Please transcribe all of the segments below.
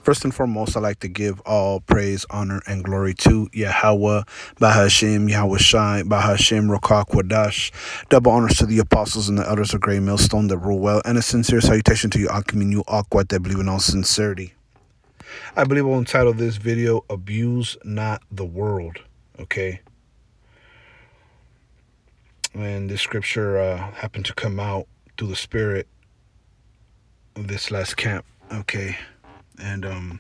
First and foremost, I like to give all praise, honor, and glory to Yahweh, Bahashim, Yahweh Shai, Bahashim, Rokak, Wadash. Double honors to the apostles and the elders of Grey Millstone that rule well, and a sincere salutation to you, Akim, you Akwat, that believe in all sincerity. I believe I will entitle this video, Abuse Not the World, okay? And this scripture happened to come out through the spirit of this last camp, okay? And,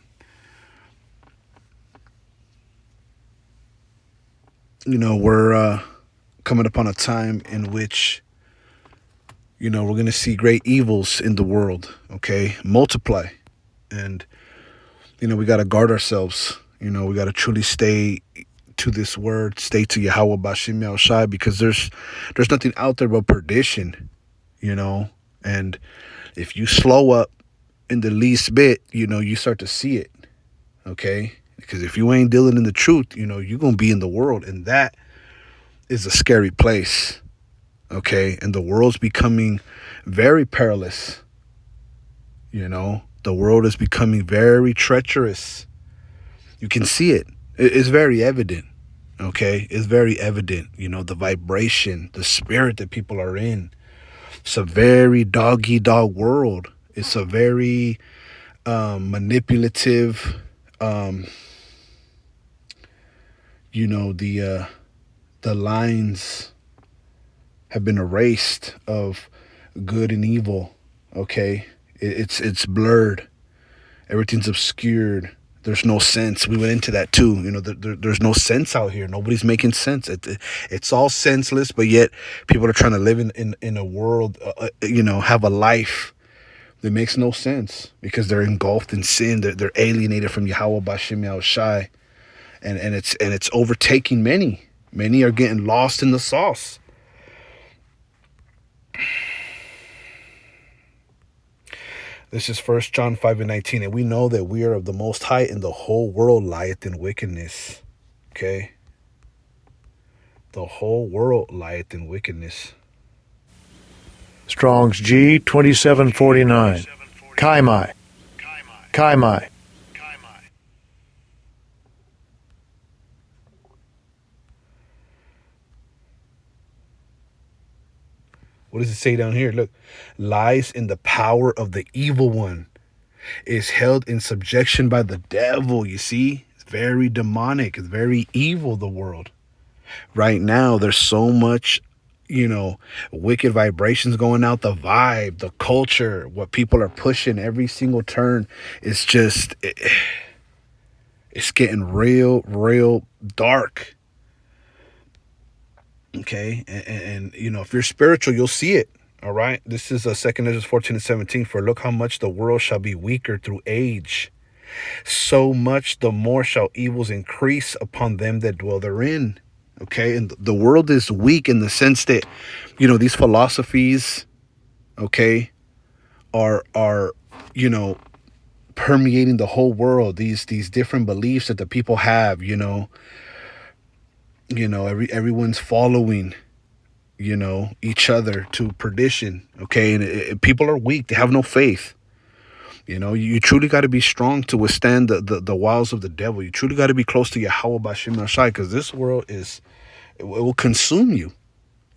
we're coming upon a time in which, we're going to see great evils in the world, okay? Multiply. And, we got to guard ourselves. We got to truly stay to this word, stay to Yahweh Bashim Yahweh Shai, because there's nothing out there but perdition, and if you slow up in the least bit, you start to see it, okay? Because if you ain't dealing in the truth, you're going to be in the world, and that is a scary place, okay? And the world's becoming very perilous, the world is becoming very treacherous. You can see it. It's very evident, okay? It's very evident, the vibration, the spirit that people are in. It's a very dog-eat-dog world. It's a very manipulative, the lines have been erased of good and evil, okay? It's blurred. Everything's obscured. There's no sense. We went into that too. There's no sense out here. Nobody's making sense. It's all senseless, but yet people are trying to live in a world, have a life that makes no sense because they're engulfed in sin. They're alienated from Yahweh Bashim Yahweh Shai, and it's overtaking many. Many are getting lost in the sauce. This is 1 John 5:19, and we know that we are of the Most High, and the whole world lieth in wickedness. Okay? The whole world lieth in wickedness. Strong's G 2749. Kaimai. Kaimai. What does it say down here? Look, lies in the power of the evil one, is held in subjection by the devil. You see, it's very demonic. It's very evil, the world. Right now, there's so much, wicked vibrations going out. The vibe, the culture, what people are pushing every single turn is just, it's getting real dark. Okay, and if you're spiritual, you'll see it. All right, this is 2 Ezra 14:17. For look how much the world shall be weaker through age, so much the more shall evils increase upon them that dwell therein. Okay, and the world is weak in the sense that these philosophies, okay, are permeating the whole world. These different beliefs that the people have, everyone's following each other to perdition, okay? And people are weak. They have no faith. You truly got to be strong to withstand the wiles of the devil. You truly got to be close to Yahweh Bashim Nashai, because this world it will consume you.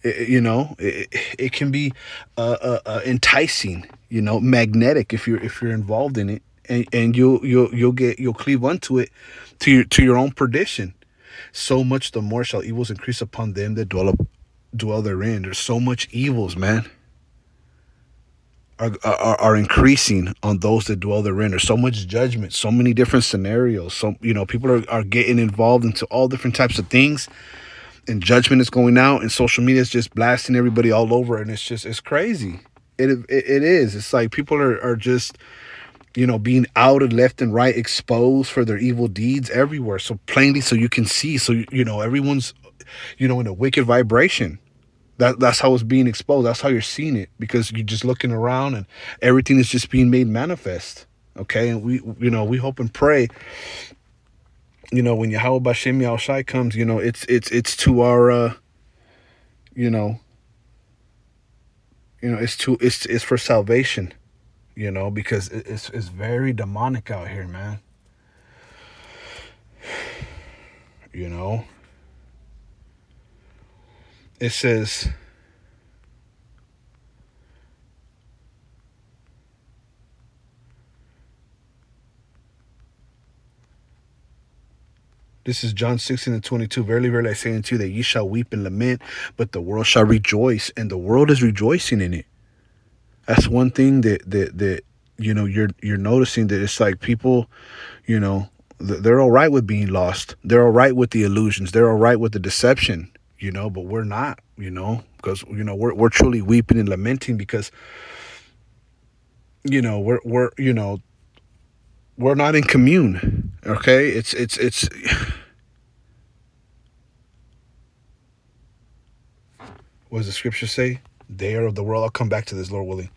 It can be enticing, magnetic if you're involved in it, and you'll cleave unto it to your own perdition. So much the more shall evils increase upon them that dwell therein. There's so much evils, man, are increasing on those that dwell therein. There's so much judgment, so many different scenarios. So people are getting involved into all different types of things, and judgment is going out, and social media is just blasting everybody all over, and it's crazy. It is. It's like people are just being outed left and right, exposed for their evil deeds everywhere, so plainly, so you can see. So everyone's in a wicked vibration. That's how it's being exposed. That's how you're seeing it, because you're just looking around and everything is just being made manifest. Okay, and we hope and pray. When Yahweh Bashim Yahweh Shai comes, it's to our it's for salvation. because it's very demonic out here, man. You know, it says, this is John 16:22. Verily, verily, I say unto you that ye shall weep and lament, but the world shall rejoice, and the world is rejoicing in it. That's one thing that you're noticing, that it's like people, you know, they're all right with being lost. They're all right with the illusions. They're all right with the deception, but we're not, because we're truly weeping and lamenting because we're not in commune. Okay, it's what does the scripture say? They are of the world. I'll come back to this, Lord willing.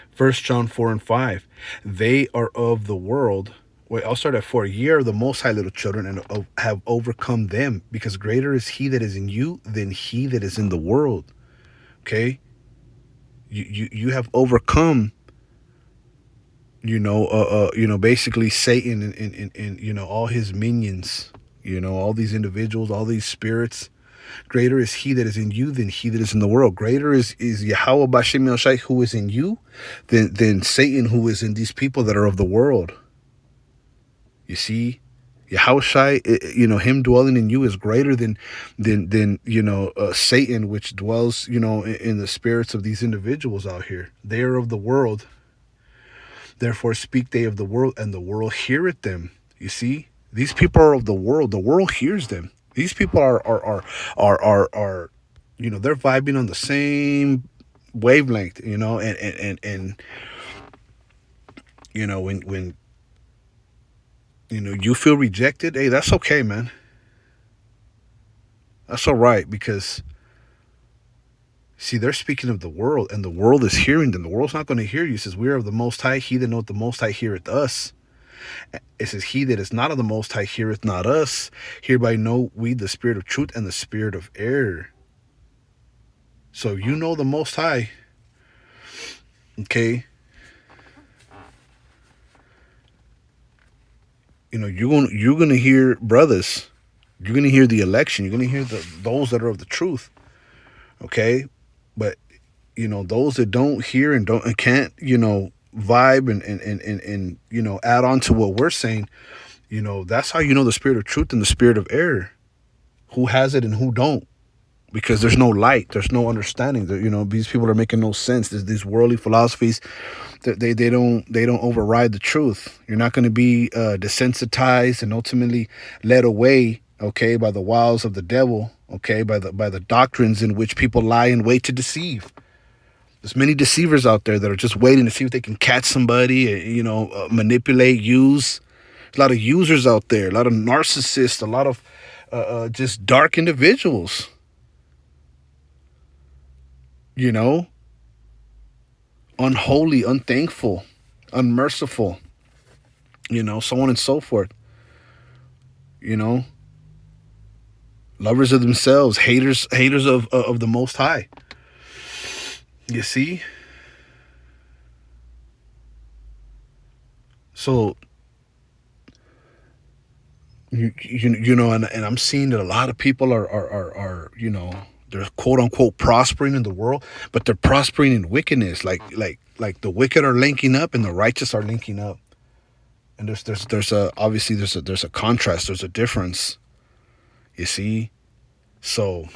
First John 4:5. They are of the world. Wait, I'll start at 4. Ye are the most high, little children, and have overcome them, because greater is he that is in you than he that is in the world. Okay? You have overcome, basically Satan and all his minions, all these individuals, all these spirits. Greater is he that is in you than he that is in the world. Greater is Yahweh Bashem Yoshai, who is in you, than Satan, who is in these people that are of the world. You see, Yahweh, him dwelling in you is greater than Satan, which dwells, in the spirits of these individuals out here. They are of the world. Therefore speak they of the world, and the world heareth them. You see, these people are of the world. The world hears them. These people are they're vibing on the same wavelength, and when you feel rejected, hey, that's okay, man. That's all right, because see, they're speaking of the world, and the world is hearing them. The world's not going to hear you. It says, we are of the Most High. He that knoweth the Most High heareth us. It says, he that is not of the Most High heareth not us. Hereby know we the spirit of truth and the spirit of error. So you know the Most High, okay? You're gonna hear brothers. You're gonna hear the election. You're gonna hear those that are of the truth, okay? But those that don't hear and can't vibe and add on to what we're saying, that's how you know the spirit of truth and the spirit of error, who has it and who don't, because there's no light, there's no understanding. These people are making no sense. There's these worldly philosophies that they don't override the truth. You're not going to be desensitized and ultimately led away, okay, by the wiles of the devil, okay, by the doctrines in which people lie in wait to deceive. There's many deceivers out there that are just waiting to see if they can catch somebody, manipulate, use. There's a lot of users out there, a lot of narcissists, a lot of just dark individuals, unholy, unthankful, unmerciful, so on and so forth, lovers of themselves, haters of the Most High. You see? So, and I'm seeing that a lot of people are they're quote unquote prospering in the world, but they're prospering in wickedness. Like the wicked are linking up and the righteous are linking up. And there's a contrast, there's a difference. You see? So,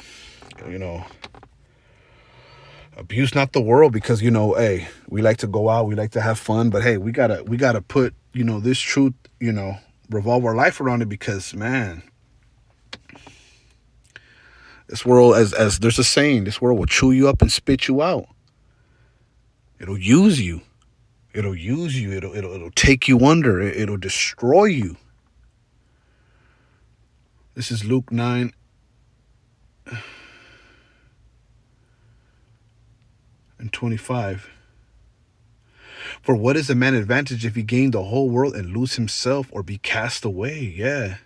abuse not the world, because hey, we like to go out, we like to have fun, but hey, we gotta put this truth, revolve our life around it, because man, this world, as there's a saying, this world will chew you up and spit you out. It'll use you. It'll take you under. It'll destroy you. This is Luke 9. and 25. For what is a man advantage if he gain the whole world and lose himself or be cast away? Yeah.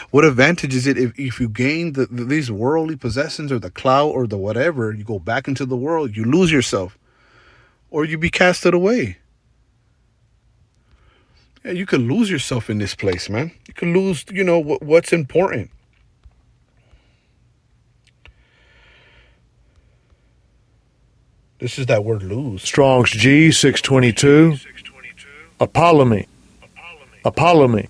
What advantage is it if you gain these worldly possessions or the clout or the whatever, you go back into the world, you lose yourself or you be casted away? Yeah, you could lose yourself in this place, man. You could lose, what's important. This is that word lose. Strong's G 622. Apollomy. Apollomy.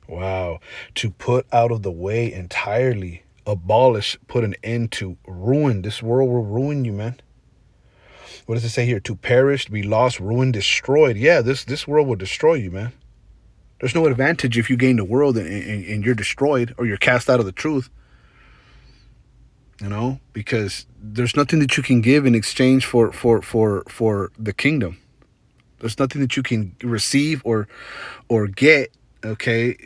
Wow. To put out of the way entirely, abolish, put an end to, ruin. This world will ruin you, man. What does it say here? To perish, be lost, ruined, destroyed. Yeah, this world will destroy you, man. There's no advantage if you gain the world and you're destroyed or you're cast out of the truth. Because there's nothing that you can give in exchange for the kingdom. There's nothing that you can receive or get, okay,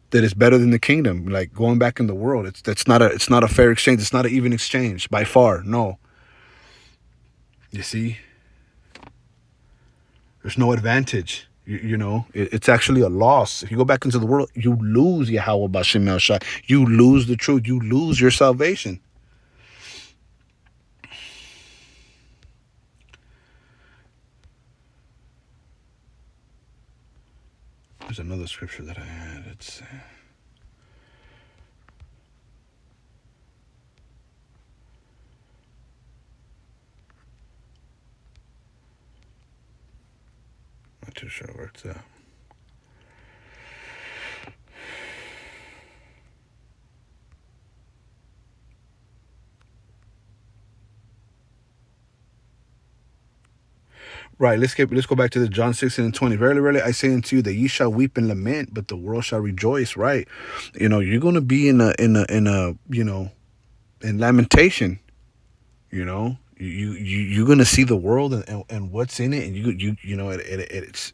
that is better than the kingdom. Like going back in the world, it's not a fair exchange. It's not an even exchange by far. No. You see, there's no advantage. It's actually a loss. If you go back into the world, you lose Yahweh Bashem El Shai. You lose the truth. You lose your salvation. There's another scripture that I had. It's not too sure where it's at. Right, let's go back to the John 16:20. Verily, verily, I say unto you that ye shall weep and lament, but the world shall rejoice. Right, you're gonna be in lamentation. You're gonna see the world and what's in it, and it's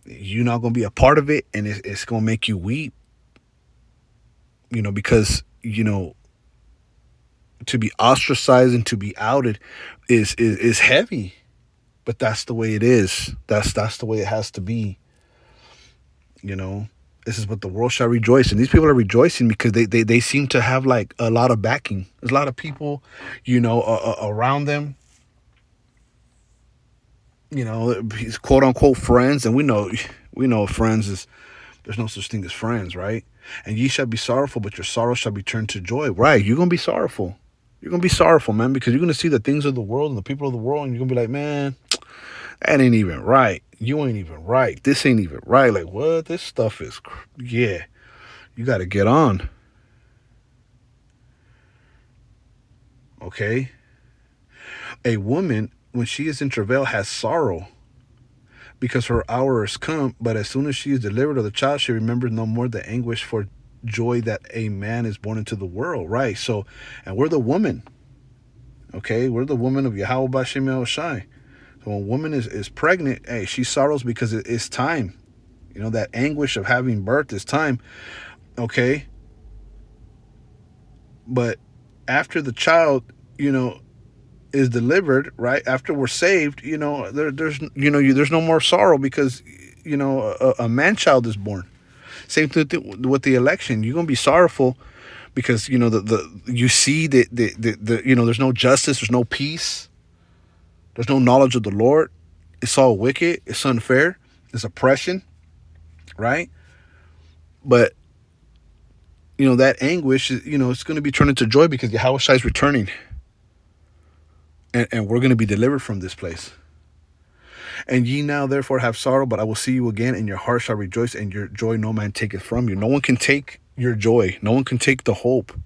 you're not gonna be a part of it, and it's gonna make you weep. Because to be ostracized and to be outed is heavy. But that's the way it is. That's the way it has to be. This is what the world shall rejoice. And these people are rejoicing because they seem to have like a lot of backing. There's a lot of people, around them. He's quote unquote friends. And we know friends is, there's no such thing as friends, right? And ye shall be sorrowful, but your sorrow shall be turned to joy. Right. You're going to be sorrowful. You're going to be sorrowful, man, because you're going to see the things of the world and the people of the world. And you're going to be like, man, that ain't even right. You ain't even right. This ain't even right. Like, what? This stuff is, yeah. You got to get on. Okay? A woman, when she is in travail, has sorrow because her hour is come. But as soon as she is delivered of the child, she remembers no more the anguish for joy that a man is born into the world. Right? So, and we're the woman. Okay? We're the woman of Yahweh Bashem El Shai. So when a woman is pregnant, hey, she sorrows because it's time. That anguish of having birth is time. Okay. But after the child, is delivered, right? After we're saved, there's no more sorrow because, a man child is born. Same thing with the election. You're going to be sorrowful because, you see that there's no justice, there's no peace. There's no knowledge of the Lord. It's all wicked. It's unfair. It's oppression. Right? But, that anguish, it's going to be turned into joy because Yahweh Shai is returning. And we're going to be delivered from this place. And ye now therefore have sorrow, but I will see you again, and your heart shall rejoice, and your joy no man taketh from you. No one can take your joy. No one can take the hope.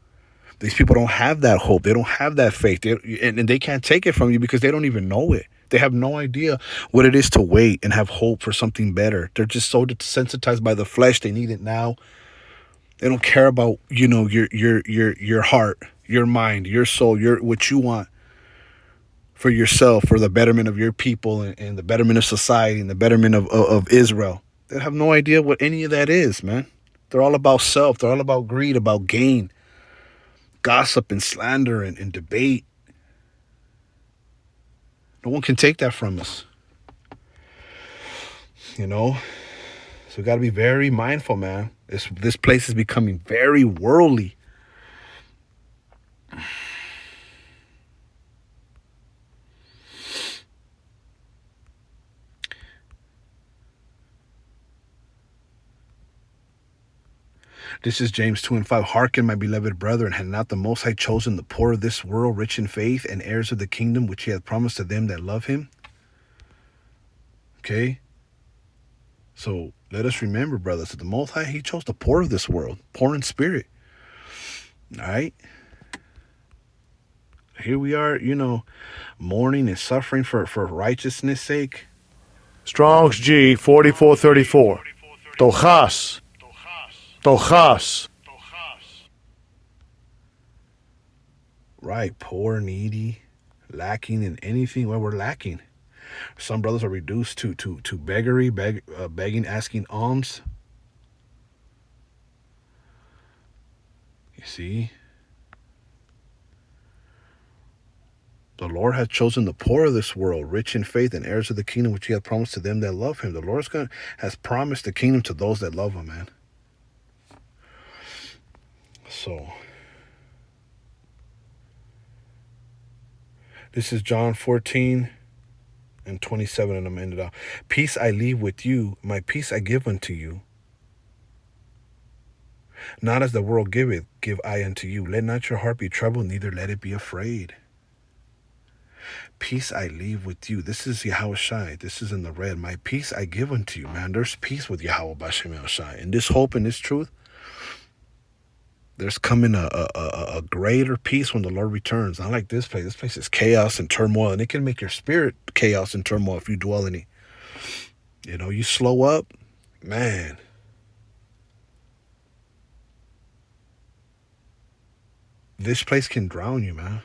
These people don't have that hope. They don't have that faith. And they can't take it from you because they don't even know it. They have no idea what it is to wait and have hope for something better. They're just so desensitized by the flesh. They need it now. They don't care about, your heart, your mind, your soul, what you want for yourself, for the betterment of your people and the betterment of society and the betterment of Israel. They have no idea what any of that is, man. They're all about self. They're all about greed, about gain. gossip and slander and debate. No one can take that from us. You know? So we got to be very mindful, man. This place is becoming very worldly. This is James 2:5. Hearken, my beloved brethren, had not the Most High chosen the poor of this world, rich in faith, and heirs of the kingdom which he hath promised to them that love him? Okay? So let us remember, brothers, that the Most High, he chose the poor of this world, poor in spirit. All right? Here we are, mourning and suffering for righteousness' sake. Strong's G 4434. Tochas. Tochas. Right, poor, needy, lacking in anything. Well, we're lacking. Some brothers are reduced to beggary, begging, asking alms. You see? The Lord hath chosen the poor of this world, rich in faith, and heirs of the kingdom which he hath promised to them that love him. The Lord has promised the kingdom to those that love him, man. So, this is John 14:27, and I'm ended out. Peace I leave with you, my peace I give unto you. Not as the world giveth, give I unto you. Let not your heart be troubled, neither let it be afraid. Peace I leave with you. This is Yahweh Shai. This is in the red. My peace I give unto you, man. There's peace with Yahweh Bashem El Shai. And this hope and this truth, there's coming a greater peace when the Lord returns. Not like this place. This place is chaos and turmoil, and it can make your spirit chaos and turmoil if you dwell in it. You slow up, man. This place can drown you, man.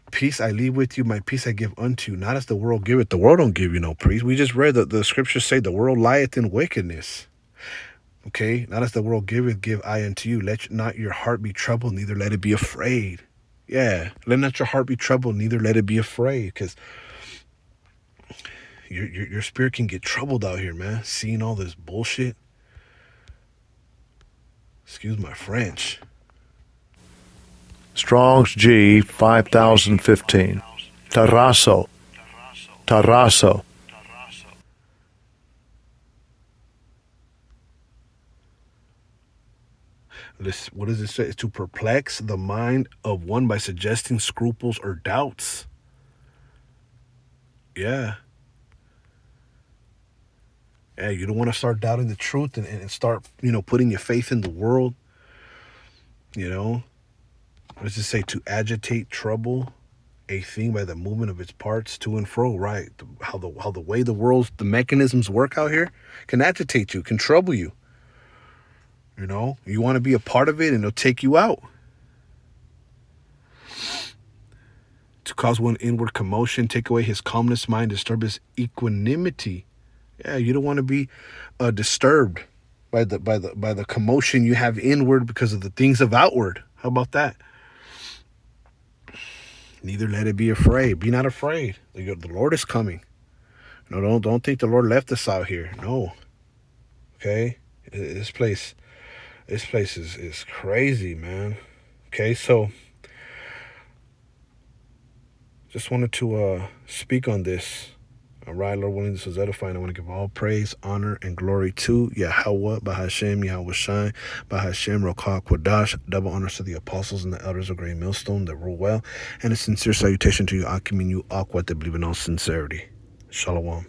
Peace I leave with you, my peace I give unto you, not as the world giveth. The world don't give you no peace. We just read that the scriptures say the world lieth in wickedness. Okay, not as the world giveth, give I unto you. Let not your heart be troubled, neither let it be afraid. Yeah, let not your heart be troubled, neither let it be afraid, because your spirit can get troubled out here, man. Seeing all this bullshit. Excuse my French. Strong's G 5015. Tarasso. Tarasso. What does it say? It's to perplex the mind of one by suggesting scruples or doubts. Yeah. Yeah, you don't want to start doubting the truth and start, putting your faith in the world. What does it say? To agitate, trouble a thing by the movement of its parts to and fro. Right. How the way the mechanisms work out here can agitate you, can trouble you. You want to be a part of it, and it'll take you out. To cause one inward commotion, take away his calmness, mind, disturb his equanimity. Yeah, you don't want to be disturbed by the commotion you have inward because of the things of outward. How about that? Neither let it be afraid. Be not afraid. The Lord is coming. Don't think the Lord left us out here. No. Okay? This place is crazy, man. Okay, so just wanted to speak on this. All right, Lord willing, this was edifying. I want to give all praise, honor, and glory to Yahweh, Bahashem, Yahweh Shai, Bahashem, Rokah, Quadash. Double honors to the apostles and the elders of Great Millstone that rule well. And a sincere salutation to you, Akim, and you, Aqua, that believe in all sincerity. Shalom.